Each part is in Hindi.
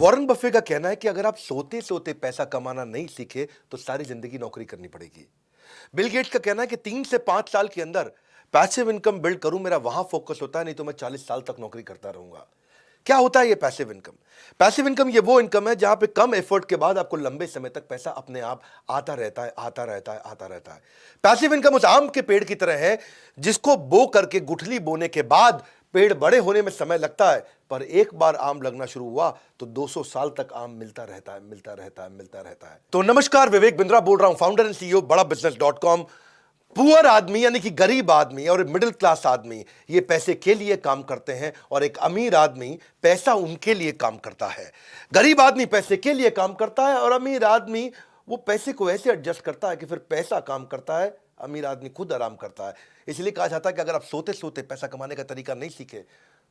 वॉरेन बफे का कहना है कि अगर आप सोते सोते पैसा कमाना नहीं सीखे तो सारी जिंदगी नौकरी करनी पड़ेगी। बिल गेट्स का कहना है कि 3 से 5 साल के अंदर पैसिव इनकम बिल्ड करूं, मेरा वहां फोकस होता है, नहीं तो मैं 40 साल तक नौकरी करता रहूंगा। क्या होता है ये पैसिव इनकम? पैसिव इनकम ये वो इनकम है जहां पे कम एफर्ट के बाद आपको लंबे समय तक पैसा अपने आप आता रहता है, आता रहता है, आता रहता है। पैसिव इनकम उस आम के पेड़ की तरह है जिसको बो करके गुठली बोने के बाद पेड़ बड़े होने में समय लगता है, पर एक बार आम लगना शुरू हुआ तो 200 साल तक आम मिलता रहता है, मिलता रहता है, मिलता रहता है। तो नमस्कार, विवेक बिंद्रा बोल रहा हूं, फाउंडर एंड सीईओ बड़ा बिजनेस.com। पुअर आदमी यानी कि गरीब आदमी और मिडिल क्लास आदमी ये पैसे के लिए काम करते हैं और एक अमीर आदमी पैसा उनके लिए काम करता है। गरीब आदमी पैसे के लिए काम करता है और अमीर आदमी वो पैसे को ऐसे एडजस्ट करता है कि फिर पैसा काम करता है, अमीर आदमी खुद आराम करता है। इसलिए कहा जाता है कि अगर आप सोते सोते पैसा कमाने का तरीका नहीं सीखे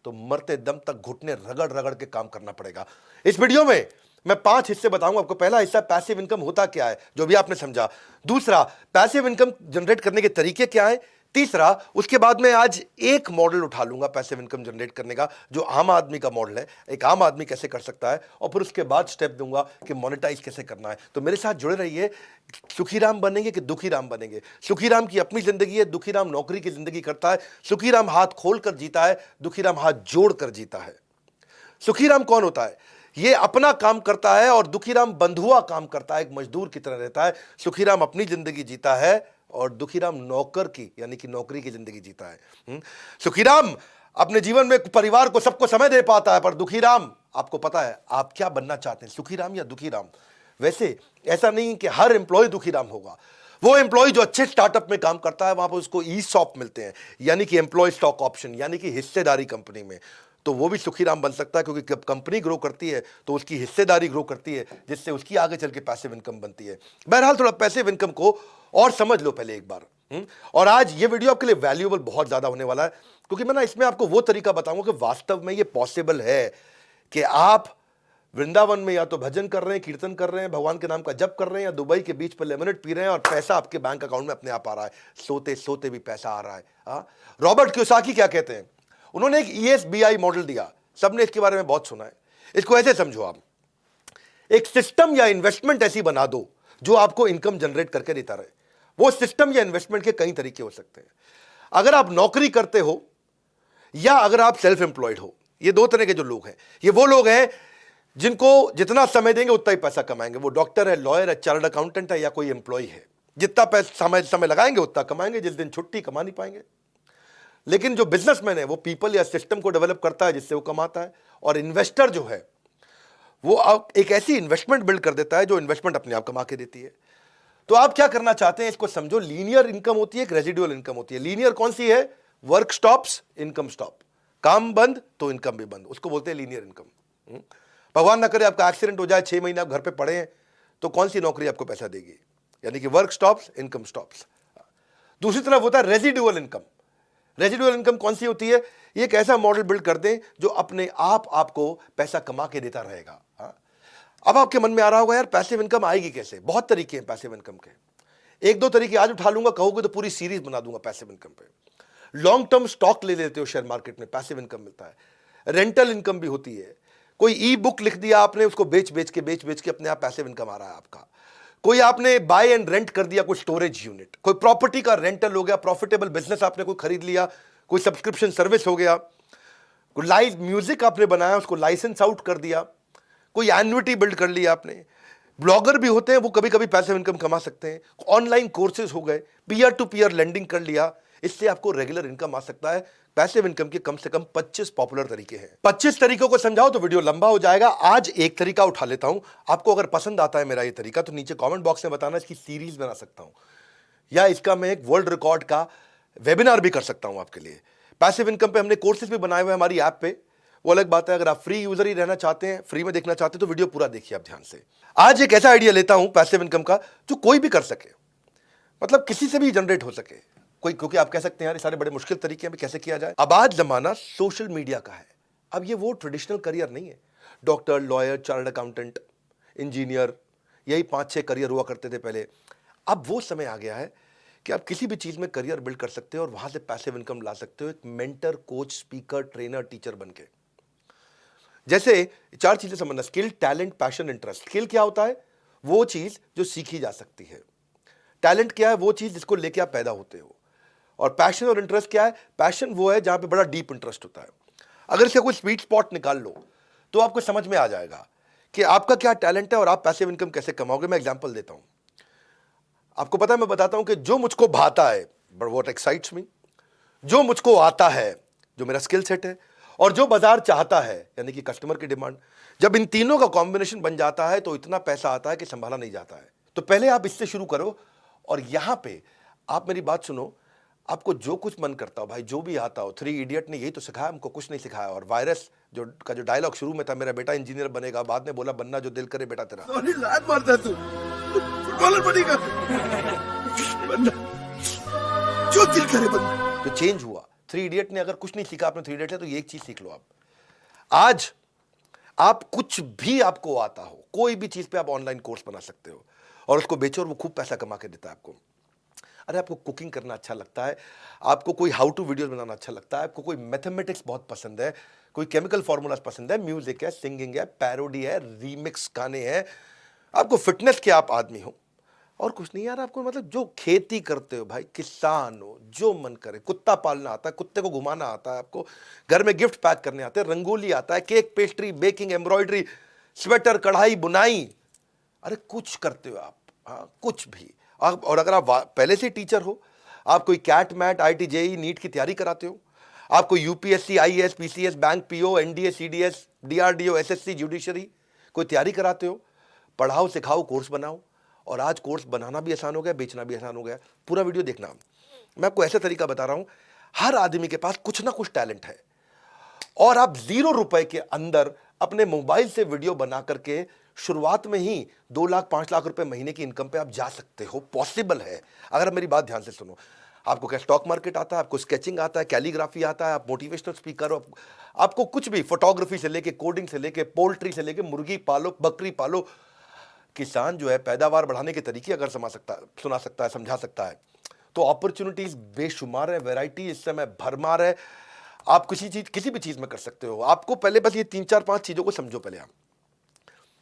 तो मरते दम तक घुटने रगड़ रगड़ के काम करना पड़ेगा। इस वीडियो में मैं 5 हिस्से बताऊंगा आपको। पहला हिस्सा पैसिव इनकम होता क्या है, जो भी आपने समझा। दूसरा, पैसिव इनकम जनरेट करने के तरीके क्या है। तीसरा, उसके बाद में आज एक मॉडल उठा लूंगा पैसिव इनकम जनरेट करने का, जो आम आदमी का मॉडल है, एक आम आदमी कैसे कर सकता है, और फिर उसके बाद स्टेप दूंगा कि मोनेटाइज कैसे करना है। तो मेरे साथ जुड़े रहिए। सुखीराम बनेंगे कि दुखीराम बनेंगे? सुखीराम की अपनी जिंदगी है, दुखीराम नौकरी की जिंदगी करता है। सुखीराम हाथ खोल कर जीता है, दुखीराम हाथ जोड़ कर जीता है। सुखीराम कौन होता है? ये अपना काम करता है और दुखीराम बंधुआ काम करता है, एक मजदूर की तरह रहता है। सुखीराम अपनी जिंदगी जीता है और दुखीराम नौकर की यानी कि नौकरी की जिंदगी जीता है। सुखीराम अपने जीवन में परिवार को, सबको समय दे पाता है, पर दुखीराम, आपको पता है आप क्या बनना चाहते हैं, सुखीराम या दुखीराम? वैसे ऐसा नहीं कि हर एम्प्लॉय दुखीराम होगा। वो एम्प्लॉय जो अच्छे स्टार्टअप में काम करता है वहां पर उसको ईसॉप मिलते हैं, यानी कि एम्प्लॉय स्टॉक ऑप्शन, यानी कि हिस्सेदारी कंपनी में, तो वो भी सुखीराम बन सकता है, क्योंकि जब कंपनी ग्रो करती है तो उसकी हिस्सेदारी ग्रो करती है, जिससे उसकी आगे चल के पैसिव इनकम बनती है। बहरहाल थोड़ा पैसिव इनकम को और समझ लो पहले एक बार। और आज ये वीडियो आपके लिए वैल्यूएबल बहुत ज्यादा होने वाला है, क्योंकि मैं ना इसमें आपको वो तरीका बताऊंगा कि वास्तव में ये पॉसिबल है कि आप वृंदावन में या तो भजन कर रहे हैं, कीर्तन कर रहे हैं, भगवान के नाम का जप कर रहे हैं, या दुबई के बीच पर लेमनेड पी रहे हैं और पैसा आपके बैंक अकाउंट में अपने आप आ रहा है, सोते सोते भी पैसा आ रहा है। रॉबर्ट कियोसाकी क्या कहते हैं? उन्होंने एक ESBI मॉडल दिया, सबने इसके बारे में बहुत सुना है। इसको ऐसे समझो, आप एक सिस्टम या इन्वेस्टमेंट ऐसी बना दो जो आपको इनकम जनरेट करके देता रहे। वो सिस्टम या इन्वेस्टमेंट के कई तरीके हो सकते हैं। अगर आप नौकरी करते हो या अगर आप सेल्फ एम्प्लॉयड हो, ये दो तरह के जो लोग हैं, ये वो लोग हैं जिनको जितना समय देंगे उतना ही पैसा कमाएंगे। वो डॉक्टर है, लॉयर है, चार्टर्ड अकाउंटेंट है, या कोई एम्प्लॉय है, जितना पैसा समय लगाएंगे उतना कमाएंगे। जिस दिन छुट्टी कमा नहीं पाएंगे। लेकिन जो बिजनेसमैन है वो पीपल या सिस्टम को डेवलप करता है जिससे वो कमाता है। और इन्वेस्टर जो है वो एक ऐसी इन्वेस्टमेंट बिल्ड कर देता है जो इन्वेस्टमेंट अपने आप कमा के देती है। तो आप क्या करना चाहते हैं इसको समझो। लीनियर इनकम होती है, एक रेजिडुअल इनकम होती है। लीनियर कौन सी है? Work stops, income stop. काम बंद तो इनकम भी बंद, उसको बोलते हैं लीनियर इनकम। भगवान ना करे आपका एक्सीडेंट हो जाए, 6 महीने आप घर पे पड़े हैं, तो कौन सी नौकरी आपको पैसा देगी? यानी कि वर्क स्टॉप्स, इनकम स्टॉप्स। दूसरी तरफ होता है रेजिडुअल इनकम। रेजिडुअल इनकम कौन सी होती है? ये एक ऐसा मॉडल बिल्ड कर दें जो अपने आप आपको पैसा कमा के देता रहेगा। अब आपके मन में आ रहा होगा, यार पैसिव इनकम आएगी कैसे? बहुत तरीके हैं पैसिव इनकम के। एक दो तरीके आज उठा लूंगा, कहोगे तो पूरी सीरीज बना दूंगा पैसिव इनकम पे। लॉन्ग टर्म स्टॉक ले लेते हो शेयर मार्केट में, पैसिव इनकम मिलता है। रेंटल इनकम भी होती है। कोई ई बुक लिख दिया आपने, उसको बेच बेच के अपने आप पैसिव इनकम आ रहा है आपका। कोई आपने बाय एंड रेंट कर दिया, कोई स्टोरेज यूनिट, कोई प्रॉपर्टी का रेंटल हो गया, प्रॉफिटेबल बिजनेस आपने कोई खरीद लिया, कोई सब्सक्रिप्शन सर्विस हो गया, कोई लाइव म्यूजिक आपने बनाया उसको लाइसेंस आउट कर दिया, कोई एन्युटी बिल्ड कर लिया आपने। ब्लॉगर भी होते हैं, वो कभी कभी पैसिव इनकम कमा सकते हैं। ऑनलाइन कोर्सेज हो गए, पीयर टू पीयर लेंडिंग कर लिया, इससे आपको रेगुलर इनकम आ सकता है। पैसिव इनकम के कम से कम 25 पॉपुलर तरीके हैं। 25 तरीकों को समझाओ तो वीडियो लंबा हो जाएगा। आज एक तरीका उठा लेता हूं। आपको अगर पसंद आता है मेरा ये तरीका तो नीचे कमेंट बॉक्स में बताना, इसकी सीरीज बना सकता हूं या इसका मैं एक वर्ल्ड रिकॉर्ड का वेबिनार भी कर सकता हूं आपके लिए। पैसिव इनकम पे हमने कोर्सेज भी बनाए हुए हैं हमारी ऐप पे, वो अलग बात है। अगर आप फ्री यूजर ही रहना चाहते हैं, फ्री में देखना चाहते हैं, तो वीडियो पूरा देखिए आप ध्यान से। आज एक ऐसा आइडिया लेता हूं पैसिव इनकम का जो कोई भी कर सके, मतलब किसी से भी जनरेट हो सके कोई, क्योंकि आप कह सकते हैं यार ये सारे बड़े मुश्किल तरीके हैं, कैसे किया जाए। अब आज जमाना सोशल मीडिया का है। अब ये वो ट्रेडिशनल करियर नहीं है, doctor, lawyer, chartered accountant, engineer, यही 5-6 करियर हुआ करते थे पहले। अब वो समय आ गया है कि आप किसी भी चीज में करियर बिल्ड कर सकते हो और वहां से पैसिव इनकम ला सकते हो, एक mentor, coach, speaker, trainer, teacher बनके। जैसे 4 चीजें समझना, skill, talent, passion, interest. Skill क्या होता है? वो चीज जो सीखी जा सकती है। टैलेंट क्या है? वो चीज जिसको लेके आप पैदा होते हो। और पैशन और इंटरेस्ट क्या है? पैशन वो है जहां पे बड़ा डीप इंटरेस्ट होता है। अगर इसका कोई स्वीट स्पॉट निकाल लो तो आपको समझ में आ जाएगा कि आपका क्या टैलेंट है और आप पैसिव इनकम कैसे कमाओगे। मैं एग्जांपल देता हूं। आपको पता है, मैं बताता हूं कि जो मुझको भाता है, बट व्हाट एक्साइट्स मी, जो मुझको आता है, जो मेरा स्किल सेट है, और जो बाजार चाहता है, यानी कि कस्टमर की डिमांड, जब इन तीनों का कॉम्बिनेशन बन जाता है तो इतना पैसा आता है कि संभाला नहीं जाता है। तो पहले आप इससे शुरू करो। और यहां पे आप मेरी बात सुनो, आपको जो कुछ मन करता हो भाई, जो भी आता हो, 3 इडियट ने यही तो सिखाया हमको, कुछ नहीं सिखाया। और वायरस जो डायलॉग शुरू में था, मेरा बेटा इंजीनियर बनेगा, बाद में बोला बनना जो दिल करे बेटा तेरा। लात मारता तू, फुटबॉलर बनेगा, जो दिल करे बनना। तो चेंज हुआ। 3 इडियट ने अगर कुछ नहीं सीखा आपने 3 इडियट से, तो ये एक चीज सीख लो आप। आज आप कुछ भी आपको आता हो, कोई भी चीज पे आप ऑनलाइन कोर्स बना सकते हो और उसको बेचो और वो खूब पैसा कमा के देता है आपको। अरे आपको कुकिंग करना अच्छा लगता है, आपको कोई हाउ टू वीडियो बनाना अच्छा लगता है, आपको कोई मैथमेटिक्स बहुत पसंद है, कोई केमिकल फॉर्मूलाज पसंद है, म्यूजिक है, सिंगिंग है, पैरोडी है, रीमिक्स गाने हैं, आपको फिटनेस के आप आदमी हो और कुछ नहीं यार, आपको मतलब जो खेती करते हो भाई, किसान हो, जो मन करे, कुत्ता पालना आता है, कुत्ते को घुमाना आता है, आपको घर में गिफ्ट पैक करने आते हैं, रंगोली आता है, cake, pastry, baking, embroidery, sweater, कढ़ाई, बुनाई, अरे कुछ करते हो आप, हाँ कुछ भी। और अगर आप पहले से टीचर हो, आप कोई CAT MAT, IIT JEE, NEET की तैयारी कराते हो, आपको UPSC, IAS, PCS, bank PO, NDA, CDS, DRDO, SSC, judiciary कोई तैयारी कराते हो, पढ़ाओ, सिखाओ, कोर्स बनाओ। और आज कोर्स बनाना भी आसान हो गया, बेचना भी आसान हो गया। पूरा वीडियो देखना, मैं आपको ऐसा तरीका बता रहा हूं, हर आदमी के पास कुछ ना कुछ टैलेंट है और आप 0 रुपए के अंदर अपने मोबाइल से वीडियो बना करके शुरुआत में ही 2 लाख 5 लाख रुपए महीने की इनकम पे आप जा सकते हो। पॉसिबल है, अगर मेरी बात ध्यान से सुनो। आपको क्या स्टॉक मार्केट आता है, आपको स्केचिंग आता है, कैलीग्राफी आता है, आप मोटिवेशनल स्पीकर हो, आपको कुछ भी, फोटोग्राफी से लेके, कोडिंग से लेके, पोल्ट्री से लेके, मुर्गी पालो, बकरी पालो। किसान जो है पैदावार बढ़ाने के तरीके अगर सुना सकता है, समझा सकता है, तो अपॉर्चुनिटीज बेशुमार है, वैरायटी इस समय भरमार है। आप किसी भी चीज में कर सकते हो। आपको पहले बस ये 3 4 5 चीजों को समझो। पहले आप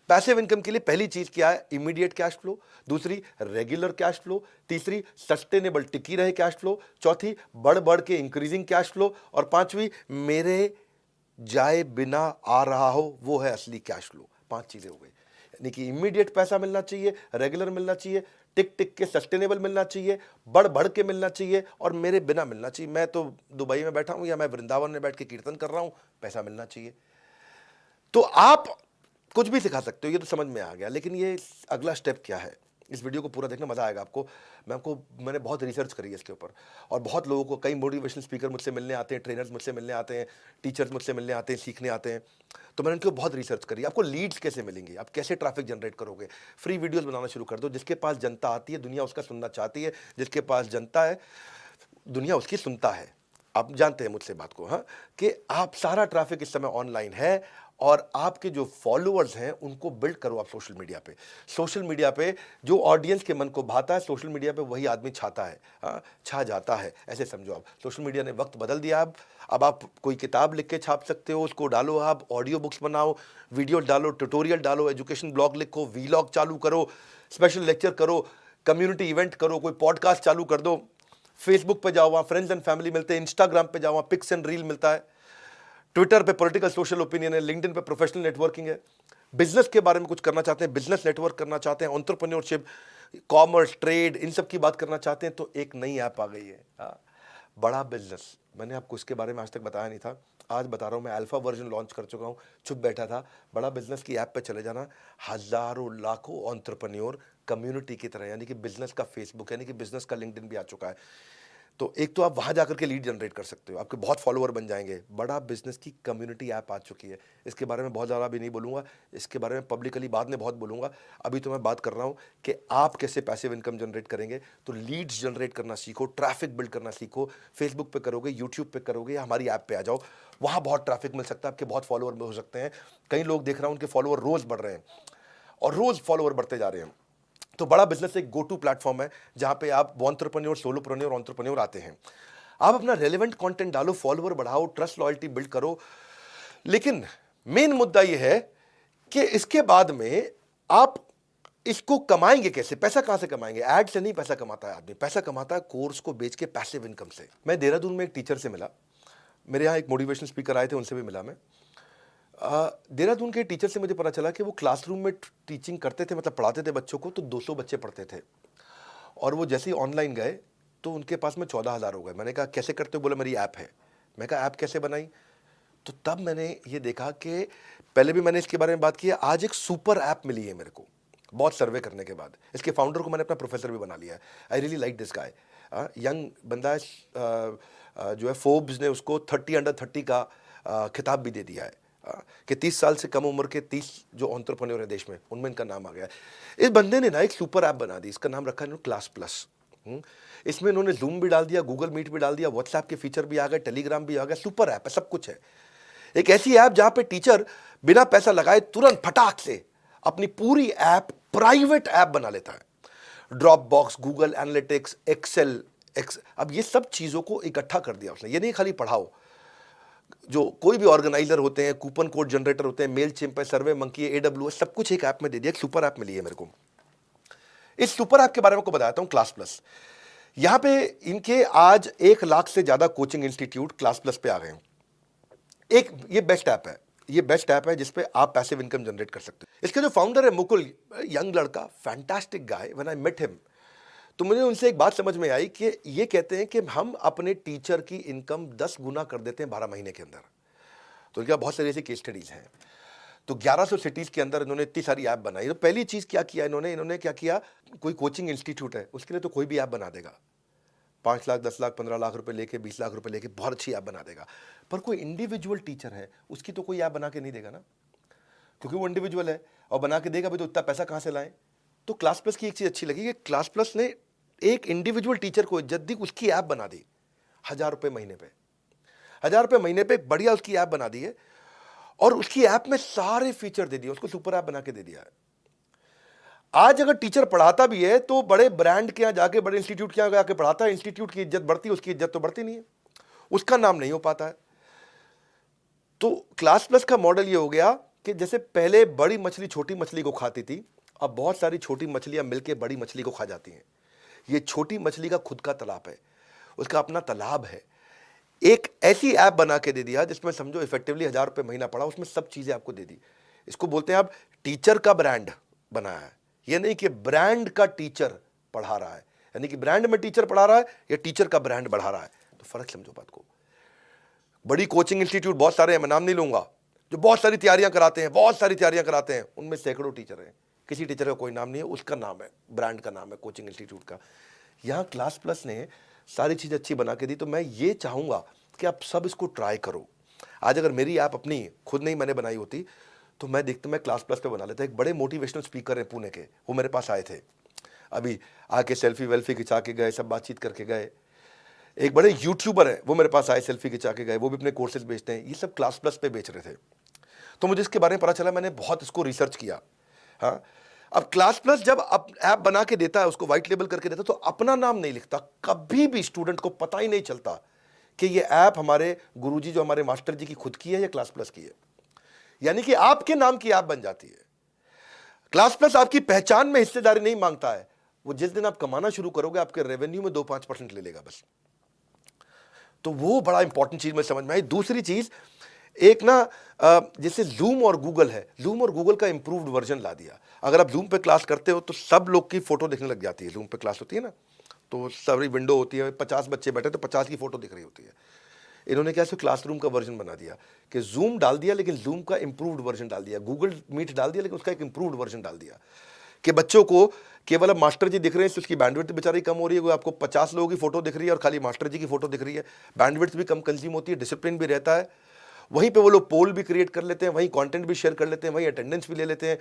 पैसिव इनकम के लिए पहली चीज क्या है? Immediate cash flow. दूसरी, रेगुलर कैश फ्लो। तीसरी, सस्टेनेबल टिकी रहे कैश फ्लो। चौथी, बढ़ बढ़ के इंक्रीजिंग कैश फ्लो। और पांचवी, मेरे जाए बिना आ रहा हो, वो है असली कैश फ्लो। 5 चीजें हो गई, यानी कि इमीडिएट पैसा मिलना चाहिए, रेगुलर मिलना चाहिए, टिक टिक के सस्टेनेबल मिलना चाहिए, बढ़ बढ़ के मिलना चाहिए, और मेरे बिना मिलना चाहिए। मैं तो दुबई में बैठा हूं या मैं वृंदावन में बैठ के कीर्तन कर रहा हूं, पैसा मिलना चाहिए। तो आप कुछ भी सिखा सकते हो, ये तो समझ में आ गया। लेकिन ये अगला स्टेप क्या है? इस वीडियो को पूरा देखना, मजा आएगा आपको। मैंने बहुत रिसर्च करी है इसके ऊपर, और बहुत लोगों को, कई मोटिवेशनल स्पीकर मुझसे मिलने आते हैं, ट्रेनर्स मुझसे मिलने आते हैं, टीचर्स मुझसे मिलने आते हैं, सीखने आते हैं। तो मैंने उनके बहुत रिसर्च करी। आपको लीड्स कैसे मिलेंगे, आप कैसे ट्रैफिक जनरेट करोगे? फ्री वीडियोस बनाना शुरू कर दो। जिसके पास जनता आती है, दुनिया उसका सुनना चाहती है। जिसके पास जनता है, दुनिया उसकी सुनता है। आप जानते हैं मुझसे बात को, हाँ, कि आप सारा ट्रैफिक इस समय ऑनलाइन है, और आपके जो फॉलोअर्स हैं उनको बिल्ड करो आप सोशल मीडिया पे। सोशल मीडिया पे जो ऑडियंस के मन को भाता है, सोशल मीडिया पे वही आदमी छाता है, हाँ, छा जाता है, ऐसे समझो आप। सोशल मीडिया ने वक्त बदल दिया। अब आप कोई किताब लिख के छाप सकते हो, उसको डालो, आप ऑडियो बुक्स बनाओ, वीडियो डालो, ट्यूटोरियल डालो, एजुकेशन ब्लॉग लिखो, वीलॉग चालू करो, स्पेशल लेक्चर करो, कम्युनिटी इवेंट करो, कोई पॉडकास्ट चालू कर दो, फेसबुक पे जाओ, वहाँ फ्रेंड्स एंड फैमिली मिलते हैं, इंस्टाग्राम पे जाओ, वहाँ पिक्स एंड रील मिलता है, ट्विटर पे पॉलिटिकल सोशल ओपिनियन है, लिंक्डइन पे प्रोफेशनल नेटवर्किंग है। बिजनेस के बारे में कुछ करना चाहते हैं, बिजनेस नेटवर्क करना चाहते हैं, एंटरप्रेन्योरशिप, कॉमर्स, ट्रेड, इन सब की बात करना चाहते हैं, तो एक नई ऐप आ गई है, बड़ा बिजनेस। मैंने आपको इसके बारे में आज तक बताया नहीं था, आज बता रहा हूँ। मैं अल्फा वर्जन लॉन्च कर चुका हूँ, चुप बैठा था। बड़ा बिजनेस की ऐप पे चले जाना, हजारों लाखों एंटरप्रेन्योर कम्युनिटी की तरह, यानी कि बिजनेस का फेसबुक, यानी कि बिजनेस का लिंक्डइन भी आ चुका है। तो एक तो आप वहाँ जाकर के लीड जनरेट कर सकते हो, आपके बहुत फॉलोअर बन जाएंगे। बड़ा बिजनेस की कम्युनिटी ऐप आ चुकी है। इसके बारे में बहुत ज़्यादा भी नहीं बोलूँगा, इसके बारे में पब्लिकली बाद में बहुत बोलूँगा। अभी तो मैं बात कर रहा हूँ कि आप कैसे पैसिव इनकम जनरेट करेंगे। तो लीड्स जनरेट करना सीखो, ट्रैफिक बिल्ड करना सीखो। फेसबुक पे करोगे, यूट्यूब पे करोगे, या हमारी ऐप पे आ जाओ, वहाँ बहुत ट्रैफिक मिल सकता है, आपके बहुत फॉलोअर हो सकते हैं। कई लोग देख रहा हूँ उनके फॉलोअर रोज़ बढ़ रहे हैं, और रोज़ फॉलोअर बढ़ते जा रहे हैं। तो बड़ा बिजनेस एक गो टू प्लेटफॉर्म है जहाँ पे आप एंटरप्रेन्योर, सोलोप्रेन्योर, एंटरप्रेन्योर आते हैं। आप अपना रेलेवेंट कंटेंट डालो, फॉलोअर बढ़ाओ, ट्रस्ट लॉयल्टी बिल्ड करो। लेकिन मेन मुद्दा यह है कि इसके बाद में आप इसको कमाएंगे कैसे, पैसा कहां से कमाएंगे? ऐड से नहीं पैसा कमाता है आदमी, पैसा कमाता है कोर्स को बेच के पैसिव इनकम से। मैं देहरादून में एक टीचर से मिला, मेरे यहाँ एक मोटिवेशनल स्पीकर आए थे, उनसे भी मिला मैं। देहरादून के टीचर से मुझे पता चला कि वो क्लासरूम में टीचिंग करते थे, मतलब पढ़ाते थे बच्चों को, तो 200 बच्चे पढ़ते थे, और वो जैसे ही ऑनलाइन गए तो उनके पास में 14,000 हो गए। मैंने कहा कैसे करते हो? बोला मेरी ऐप है। मैं कहा ऐप कैसे बनाई? तो तब मैंने ये देखा कि पहले भी मैंने इसके बारे में बात की है, आज एक सुपर ऐप मिली है मेरे को बहुत सर्वे करने के बाद। इसके फाउंडर को मैंने अपना प्रोफेसर भी बना लिया है। I really like this guy, young बंदा है, जो है फोर्ब्स ने उसको 30 अंडर 30 का खिताब भी दे दिया है, कि 30 साल से कम उम्र के 30 जो एंटरप्रेन्योर है देश में, उनमें इनका नाम आ गया है। इस बंदे ने ना एक सुपर ऐप बना दी, इसका नाम रखा है क्लास प्लस। इसमें इन्होंने जूम भी डाल दिया, गूगल मीट भी डाल दिया, व्हाट्सएप के फीचर भी आ गए, टेलीग्राम भी आ गया, सुपर ऐप है, सब कुछ है। एक ऐसी ऐप जहां पे टीचर बिना पैसा लगाए तुरंत फटाक से अपनी पूरी ऐप प्राइवेट ऐप बना लेता है। Dropbox, Google analytics, Excel, अब ये सब चीज़ों को इकट्ठा कर दिया उसने। ये नहीं खाली पढ़ाओ, जो कोई भी ऑर्गेनाइजर होते हैं, कूपन कोड जनरेटर होते हैं, मेल चिम्प है, सर्वे मंकी है, AWS, सब कुछ एक ऐप में दे दिया। एक सुपर ऐप मिली है मेरे को। इस सुपर ऐप के बारे में आपको बताता हूं, क्लास प्लस। यहां पे इनके आज 1 लाख से ज्यादा कोचिंग इंस्टीट्यूट क्लास प्लस पे आ गए हैं। एक ये बेस्ट ऐप है, ये बेस्ट ऐप है जिसपे आप पैसिव इनकम जनरेट कर सकते हो। इसके जो फाउंडर है मुकुल, यंग लड़का, fantastic guy. When I met him तो मुझे उनसे एक बात समझ में आई कि ये कहते हैं कि हम अपने टीचर की इनकम 10 गुना कर देते हैं 12 महीने के अंदर। तो इनका बहुत सारी ऐसी केस स्टडीज हैं। तो 1100 सिटीज के अंदर इन्होंने इतनी सारी ऐप बनाई। तो पहली चीज क्या किया इन्होंने क्या किया, कोई कोचिंग इंस्टीट्यूट है उसके लिए तो कोई भी ऐप बना देगा, 5 लाख, 10 लाख, 15 लाख रुपए लेके, 20 लाख रुपए लेके बहुत अच्छी ऐप बना देगा। पर कोई इंडिविजुअल टीचर है उसकी तो कोई ऐप बना के नहीं देगा ना, क्योंकि वो इंडिविजुअल है और बना के देगा भी तो इतना पैसा कहां से लाए। तो क्लास प्लस की एक चीज अच्छी लगी कि क्लास प्लस ने एक इंडिविजुअल टीचर को इज्जत दी, उसकी ऐप बना दी 1,000 रुपए महीने पे, 1,000 रुपए महीने पे बढ़िया उसकी ऐप बना दी है, और उसकी ऐप में सारे फीचर दे दिए, उसको सुपर ऐप बना के दे दिया है। आज अगर टीचर पढ़ाता भी है तो बड़े ब्रांड के यहां जाके, बड़े इंस्टीट्यूट के यहां जाके पढ़ाता है, इंस्टीट्यूट की इज्जत बढ़ती है, उसकी इज्जत तो बढ़ती नहीं है, उसका नाम नहीं हो पाता है। तो क्लास प्लस का मॉडल ये हो गया कि जैसे पहले बड़ी मछली छोटी मछली को खाती थी, अब बहुत सारी छोटी मछलियां मिलकर बड़ी मछली को खा जाती हैं। ये छोटी मछली का खुद का तालाब है, उसका अपना तालाब है। एक ऐसी ऐप बना के दे दिया जिसमें समझो इफेक्टिवली 1,000 रुपए महीना पड़ा, उसमें सब चीजें आपको दे दी। इसको बोलते हैं आप टीचर का ब्रांड बनाया है। ये नहीं कि ब्रांड का टीचर पढ़ा रहा है, यानी कि ब्रांड में टीचर पढ़ा रहा है या टीचर का ब्रांड बढ़ा रहा है, तो फर्क समझो बात को। बड़ी कोचिंग इंस्टीट्यूट बहुत सारे हैं, मैं नाम नहीं लूंगा, जो बहुत सारी तैयारियां कराते हैं, बहुत सारी तैयारियां कराते हैं, उनमें सैकड़ों टीचर हैं, किसी टीचर का कोई नाम नहीं है, उसका नाम है, ब्रांड का नाम है कोचिंग इंस्टीट्यूट का। यहां क्लास प्लस ने सारी चीज अच्छी बना के दी। तो मैं ये चाहूंगा कि आप सब इसको ट्राई करो। आज अगर मेरी ऐप अपनी खुद नहीं मैंने बनाई होती तो मैं क्लास प्लस पे बना लेता। एक बड़े मोटिवेशनल स्पीकर है पुणे के, वो मेरे पास आए थे, अभी आके सेल्फी वेल्फी खिंचा के गए, सब बातचीत करके गए। एक बड़े यूट्यूबर है, वो मेरे पास आए, सेल्फी खिंचा के गए, वो भी अपने कोर्सेज बेचते हैं, ये सब क्लास प्लस पे बेच रहे थे। तो मुझे इसके बारे में पता चला, मैंने बहुत इसको रिसर्च किया। हाँ, अब क्लास प्लस जब ऐप बना के देता है, उसको व्हाइट लेबल करके देता है, तो अपना नाम नहीं लिखता, कभी भी स्टूडेंट को पता ही नहीं चलता कि ये ऐप हमारे गुरुजी जो हमारे मास्टर जी की खुद की है या क्लास प्लस की है। यानी कि आपके नाम की ऐप बन जाती है। क्लास प्लस आपकी पहचान में हिस्सेदारी नहीं मांगता है, वो जिस दिन आप कमाना शुरू करोगे आपके रेवेन्यू में 2-5% ले लेगा बस। तो वो बड़ा इंपॉर्टेंट चीज में समझ में आई। दूसरी चीज, एक ना जैसे जूम और गूगल है, जूम और गूगल का इंप्रूव्ड वर्जन ला दिया। अगर आप जूम पे क्लास करते हो तो सब लोग की फोटो दिखने लग जाती है। जूम पे क्लास होती है ना, तो सारी विंडो होती है, 50 बच्चे बैठे तो 50 की फोटो दिख रही होती है। इन्होंने क्या क्लासरूम का वर्जन बना दिया कि जूम डाल दिया, लेकिन जूम का इंप्रूव्ड वर्जन डाल दिया। गूगल मीट डाल दिया, लेकिन उसका एक इंप्रूव्ड वर्जन डाल दिया कि बच्चों को केवल अब मास्टर जी दिख रहे हैं, तो उसकी बैंडविड्थ बेचारी कम हो रही है। आपको 50 लोगों की फोटो दिख रही है और खाली मास्टर जी की फोटो दिख रही है, बैंडविड्थ भी कम कंज्यूम होती है, डिसिप्लिन भी रहता है। वहीं पे वो लोग पोल भी क्रिएट कर लेते हैं, वहीं कंटेंट भी शेयर कर लेते हैं, वहीं अटेंडेंस भी ले लेते हैं।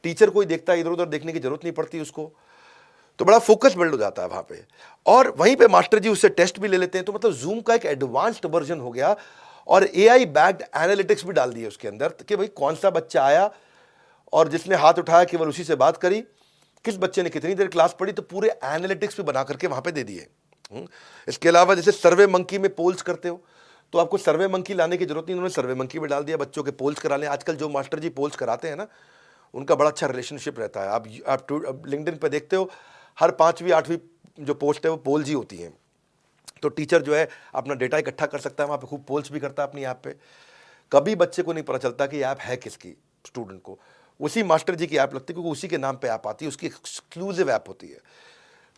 टीचर कोई देखता है, इधर उधर देखने की जरूरत नहीं पड़ती उसको, तो बड़ा फोकस बिल्ड हो जाता है वहां पे। और वहीं पे मास्टर जी उससे टेस्ट भी ले लेते हैं। तो मतलब जूम का एक एडवांस्ड वर्जन हो गया, और एआई बैक्ड एनालिटिक्स भी डाल दिए उसके अंदर कि भाई कौन सा बच्चा आया और जिसने हाथ उठाया केवल उसी से बात करी, किस बच्चे ने कितनी देर क्लास पढ़ी, तो पूरे एनालिटिक्स भी बना करके वहां पे दे दिए। इसके अलावा जैसे सर्वे मंकी में पोल्स करते हो, तो आपको सर्वे मंकी लाने की जरूरत नहीं, उन्होंने सर्वे मंकी में डाल दिया, बच्चों के पोल्स करा लें। आजकल जो मास्टर जी पोल्स कराते हैं ना, उनका बड़ा अच्छा रिलेशनशिप रहता है। आप लिंक्डइन पे देखते हो, हर 5वीं 8वीं जो पोस्ट है वो पोल्स ही होती हैं। तो टीचर जो है अपना डेटा इकट्ठा कर सकता है, वहाँ पे खूब पोल्स भी करता है अपनी ऐप पे। कभी बच्चे को नहीं पता चलता कि ऐप है किसकी, स्टूडेंट को उसी मास्टर जी की ऐप लगती है, क्योंकि उसी के नाम पे ऐप आती है, उसकी एक्सक्लूसिव ऐप होती है।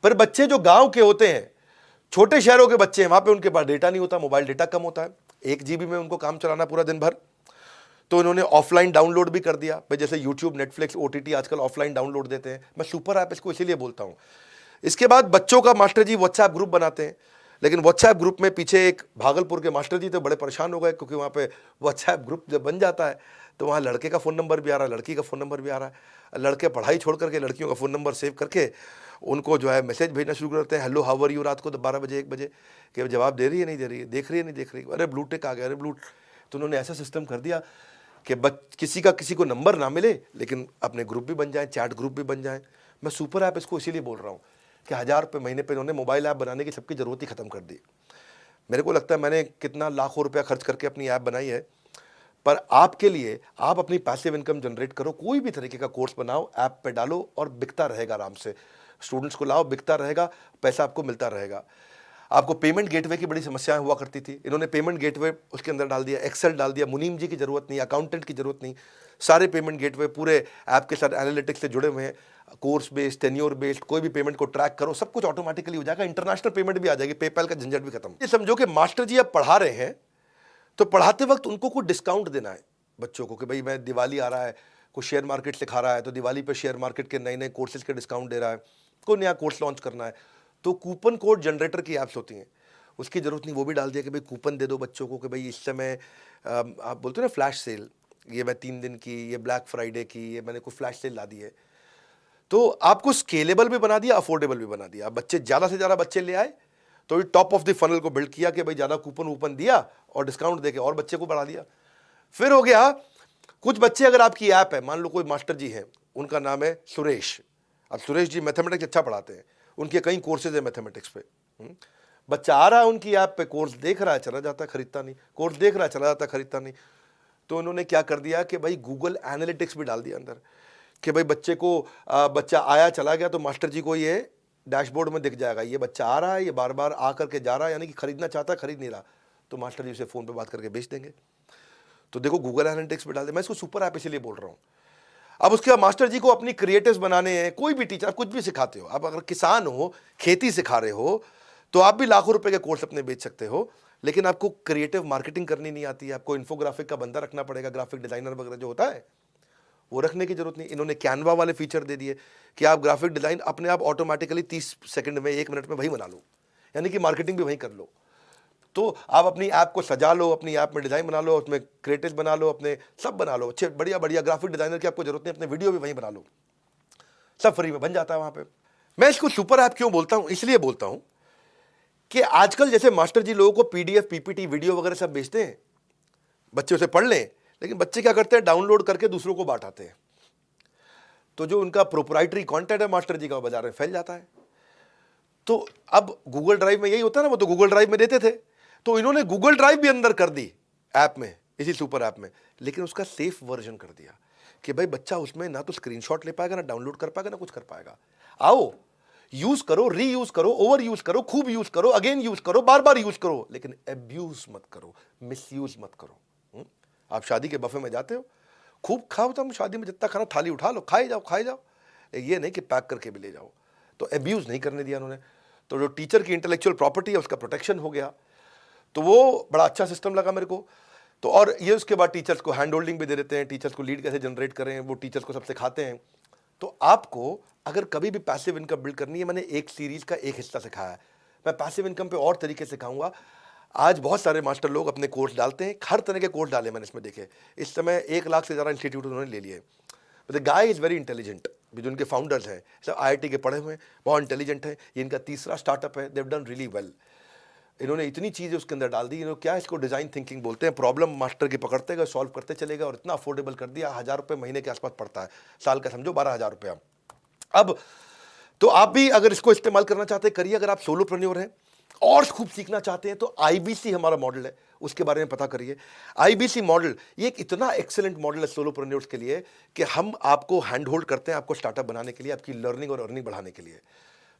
पर बच्चे जो गांव के होते हैं, छोटे शहरों के बच्चे हैं, वहां पे उनके पास डेटा नहीं होता, मोबाइल डेटा कम होता है, 1 GB में उनको काम चलाना पूरा दिन भर। तो इन्होंने ऑफलाइन डाउनलोड भी कर दिया भाई, जैसे यूट्यूब, नेटफ्लिक्स, OTT आजकल ऑफलाइन डाउनलोड देते हैं। मैं सुपर ऐप इसको इसीलिए बोलता हूं। इसके बाद बच्चों का मास्टर जी व्हाट्सएप ग्रुप बनाते हैं, लेकिन व्हाट्सएप ग्रुप में पीछे एक भागलपुर के मास्टर जी तो बड़े परेशान हो गए, क्योंकि वहाँ पे व्हाट्सएप ग्रुप जब बन जाता है तो वहाँ लड़के का फ़ोन नंबर भी आ रहा है, लड़की का फ़ोन नंबर भी आ रहा है। लड़के पढ़ाई छोड़ करके लड़कियों का फ़ोन नंबर सेव करके उनको जो है मैसेज भेजना शुरू करते हैं, हेलो हाउ आर यू, रात को 12 बजे 1 बजे, कि जवाब दे रही है नहीं दे रही है, देख रही है नहीं देख रही है, अरे ब्लू टिक आ गया, अरे ब्लू। तो उन्होंने ऐसा सिस्टम कर दिया कि किसी का किसी को नंबर ना मिले, लेकिन अपने ग्रुप भी बन जाए, चैट ग्रुप भी बन जाए। मैं सुपर ऐप इसको इसीलिए बोल रहा हूँ कि 1000 रुपये महीने पे इन्होंने मोबाइल ऐप बनाने की सबकी ज़रूरत ही ख़त्म कर दी। मेरे को लगता है मैंने कितना लाखों रुपया खर्च करके अपनी ऐप बनाई है, पर आपके लिए आप अपनी पैसिव इनकम जनरेट करो, कोई भी तरीके का कोर्स बनाओ, ऐप पे डालो और बिकता रहेगा आराम से। स्टूडेंट्स को लाओ, बिकता रहेगा, पैसा आपको मिलता रहेगा। आपको पेमेंट गेटवे की बड़ी समस्याएं हुआ करती थी, इन्होंने पेमेंट गेटवे उसके अंदर डाल दिया, एक्सेल डाल दिया, मुनीम जी की जरूरत नहीं, अकाउंटेंट की जरूरत नहीं, सारे पेमेंट गेटवे पूरे ऐप के साथ एनालिटिक्स से जुड़े हुए हैं। कोर्स बेस्ड, टेन्योर बेस्ड, कोई भी पेमेंट को ट्रैक करो, सब कुछ ऑटोमेटिकली हो जाएगा। इंटरनेशनल पेमेंट भी आ जाएगी, पेपैल का झंझट भी खत्म। ये समझो कि मास्टर जी अब पढ़ा रहे हैं, तो पढ़ाते वक्त उनको कुछ डिस्काउंट देना है बच्चों को, कि भाई मैं दिवाली आ रहा है, कोई शेयर मार्केट सिखा रहा है तो दिवाली पे शेयर मार्केट के नए नए कोर्सेज के डिस्काउंट दे रहा है, कोई नया कोर्स लॉन्च करना है तो कूपन कोड जनरेटर की ऐप्स होती हैं, उसकी जरूरत नहीं, वो भी डाल दिया कि भाई कूपन दे दो बच्चों को कि भाई इस समय आप बोलते हो ना फ्लैश सेल, ये मैं 3 दिन की, ये ब्लैक फ्राइडे की, ये मैंने कोई फ्लैश सेल ला दी है। तो आपको स्केलेबल भी बना दिया, अफोर्डेबल भी बना दिया। बच्चे ज़्यादा से ज़्यादा बच्चे ले आए तो ये टॉप ऑफ द फनल को बिल्ड किया कि भाई ज़्यादा कूपन वूपन दिया और डिस्काउंट देके और बच्चे को बढ़ा दिया। फिर हो गया कुछ बच्चे, अगर आपकी ऐप है, मान लो कोई मास्टर जी हैं, उनका नाम है सुरेश। अब सुरेश जी मैथमेटिक्स अच्छा पढ़ाते हैं, उनके कई कोर्सेज है मैथमेटिक्स पे। बच्चा आ रहा है उनकी ऐप पे, कोर्स देख रहा है चला जाता है, खरीदता नहीं, कोर्स देख रहा है चला जाता है, खरीदता नहीं। तो उन्होंने क्या कर दिया कि भाई गूगल एनालिटिक्स भी डाल दिया अंदर, कि भाई बच्चे को बच्चा आया चला गया तो मास्टर जी को ये डैशबोर्ड में दिख जाएगा, ये बच्चा आ रहा है, ये बार बार आ करके जा रहा है, यानी कि खरीदना चाहता है, खरीद नहीं रहा, तो मास्टर जी उसे फ़ोन पे बात करके बेच देंगे। तो देखो गूगल एनालिटिक्स पे डाल दे। मैं इसको सुपर ऐप इसलिए बोल रहा हूँ। अब उसके बाद मास्टर जी को अपनी क्रिएटिव्स बनाने हैं, कोई भी टीचर, आप कुछ भी सिखाते हो, आप अगर किसान हो, खेती सिखा रहे हो, तो आप भी लाखों रुपए के कोर्स अपने बेच सकते हो, लेकिन आपको क्रिएटिव मार्केटिंग करनी नहीं आती है, आपको इन्फोग्राफिक का बंदा रखना पड़ेगा, ग्राफिक डिजाइनर वगैरह जो होता है वो रखने की जरूरत नहीं। इन्होंने कैनवा वाले फीचर दे दिए कि आप ग्राफिक डिजाइन अपने आप ऑटोमेटिकली 30 सेकंड में, 1 मिनट में वही बना लो, यानी कि मार्केटिंग भी वहीं कर लो। तो आप अपनी ऐप को सजा लो, अपनी ऐप में डिज़ाइन बना लो, उसमें क्रिएटिव बना लो, अपने सब बना लो, अच्छे बढ़िया बढ़िया ग्राफिक डिज़ाइनर की आपको जरूरत नहीं, अपने वीडियो भी वहीं बना लो, सब फ्री में बन जाता है वहाँ पे। मैं इसको सुपर ऐप क्यों बोलता हूँ, इसलिए बोलता हूँ कि आजकल जैसे मास्टर जी लोगों को PDF, PPT, वीडियो वगैरह सब भेजते हैं, बच्चे उसे पढ़ लें, लेकिन बच्चे क्या करते हैं, डाउनलोड करके दूसरों को बांटाते हैं। तो जो उनका प्रोप्राइटरी कंटेंट है मास्टर जी का, बाजार में फैल जाता है। तो अब गूगल ड्राइव में यही होता है ना, वो तो गूगल ड्राइव में देते थे, तो इन्होंने गूगल ड्राइव भी अंदर कर दी ऐप में, इसी सुपर ऐप में, लेकिन उसका सेफ वर्जन कर दिया कि भाई बच्चा उसमें ना तो स्क्रीनशॉट ले पाएगा, ना डाउनलोड कर पाएगा, ना कुछ कर पाएगा। आओ यूज करो, रीयूज करो, ओवर यूज करो, खूब यूज करो, अगेन यूज करो, बार बार यूज करो, लेकिन अब्यूज मत करो, मिसयूज मत करो। आप शादी के बफे में जाते हो, खूब खाओ, तुम शादी में जितना खाना थाली उठा लो, खाए जाओ खाए जाओ, ये नहीं कि पैक करके भी ले जाओ। तो अब्यूज नहीं करने दिया उन्होंने। तो जो टीचर की इंटेलेक्चुअल प्रॉपर्टी है उसका प्रोटेक्शन हो गया, तो वो बड़ा अच्छा सिस्टम लगा मेरे को। तो और ये उसके बाद टीचर्स को हैंड होल्डिंग भी दे देते हैं, टीचर्स को लीड कैसे जनरेट करें वो टीचर्स को सब सिखाते हैं। तो आपको अगर कभी भी पैसिव इनकम बिल्ड करनी है, मैंने एक सीरीज का एक हिस्सा सिखाया है, मैं पैसिव इनकम पे और तरीके सिखाऊंगा। आज बहुत सारे मास्टर लोग अपने कोर्स डालते हैं, हर तरह के कोर्स डाले मैंने इसमें देखे। इस समय 1 लाख से ज़्यादा इंस्टीट्यूट उन्होंने ले लिए। The guy is very intelligent, जो उनके फाउंडर्स हैं सब IIT के पढ़े हुए हैं, बहुत इंटेलिजेंट है। ये इनका तीसरा स्टार्टअप है, देव डन रियली वेल। इन्होंने इतनी चीज़ें उसके अंदर डाल दी, इन्होंने क्या इसको डिज़ाइन थिंकिंग बोलते हैं, प्रॉब्लम मास्टर की पकड़ते गए, सॉल्व करते चले गए और इतना अफोर्डेबल कर दिया। 1000 रुपये महीने के आसपास पड़ता है, साल का समझो 12,000 रुपया। अब तो आप भी अगर इसको इस्तेमाल करना चाहते हैं करिए। अगर आप सोलोप्रेन्योर हैं और खूब सीखना चाहते हैं तो आईबीसी हमारा मॉडल है, उसके बारे में पता करिए। आईबीसी मॉडल ये एक इतना एक्सीलेंट मॉडल है सोलोप्रेन्योर्स के लिए कि हम आपको हैंड होल्ड करते हैं आपको स्टार्टअप बनाने के लिए, आपकी लर्निंग और अर्निंग बढ़ाने के लिए।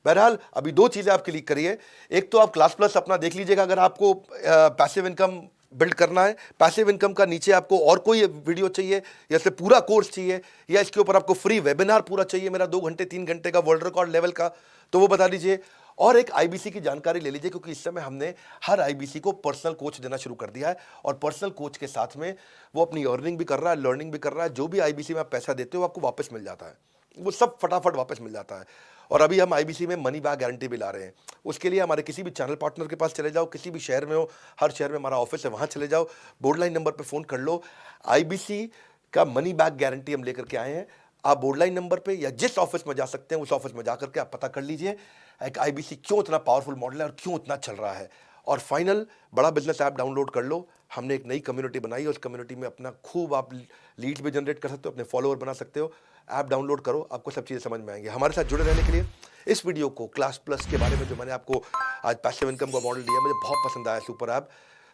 बहरहाल अभी दो चीज़ें आप क्लिक करिए। एक तो आप क्लास प्लस अपना देख लीजिएगा अगर आपको पैसिव इनकम बिल्ड करना है। पैसिव इनकम का नीचे आपको और कोई वीडियो चाहिए या इससे पूरा कोर्स चाहिए या इसके ऊपर आपको फ्री वेबिनार पूरा चाहिए मेरा 2 घंटे 3 घंटे का वर्ल्ड रिकॉर्ड लेवल का, तो वो बता दीजिए। और एक आईबीसी की जानकारी ले लीजिए क्योंकि इस समय हमने हर आईबीसी को पर्सनल कोच देना शुरू कर दिया है और पर्सनल कोच के साथ में वो अपनी अर्निंग भी कर रहा है, लर्निंग भी कर रहा है। जो भी आईबीसी में आप पैसा देते हो आपको वापस मिल जाता है, वो सब फटाफट वापस मिल जाता है। और अभी हम आईबीसी में मनी बैक गारंटी भी ला रहे हैं। उसके लिए हमारे किसी भी चैनल पार्टनर के पास चले जाओ, किसी भी शहर में हो, हर शहर में हमारा ऑफिस है, वहाँ चले जाओ, बोर्ड लाइन नंबर पे फ़ोन कर लो। आईबीसी का मनी बैक गारंटी हम लेकर के आए हैं। आप बोर्ड लाइन नंबर पे या जिस ऑफिस में जा सकते हैं उस ऑफिस में जा करके आप पता कर लीजिए एक आईबीसी क्यों इतना पावरफुल मॉडल है और क्यों इतना चल रहा है। और फाइनल, बड़ा बिजनेस ऐप डाउनलोड कर लो। हमने एक नई कम्युनिटी बनाई है, उस कम्युनिटी में अपना खूब आप लीड्स भी जनरेट कर सकते हो, अपने फॉलोअर बना सकते हो। ऐप डाउनलोड करो, आपको सब चीज़ें समझ में आएंगी। हमारे साथ जुड़े रहने के लिए इस वीडियो को क्लास प्लस के बारे में जो मैंने आपको आज पैसिव इनकम का मॉडल दिया मुझे बहुत पसंद आया। सुपर ऐप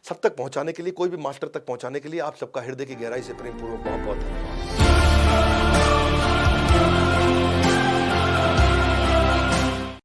सब तक पहुंचाने के लिए, कोई भी मास्टर तक पहुंचाने के लिए आप सबका हृदय की गहराई से प्रेमपूर्वक बहुत बहुत धन्यवाद।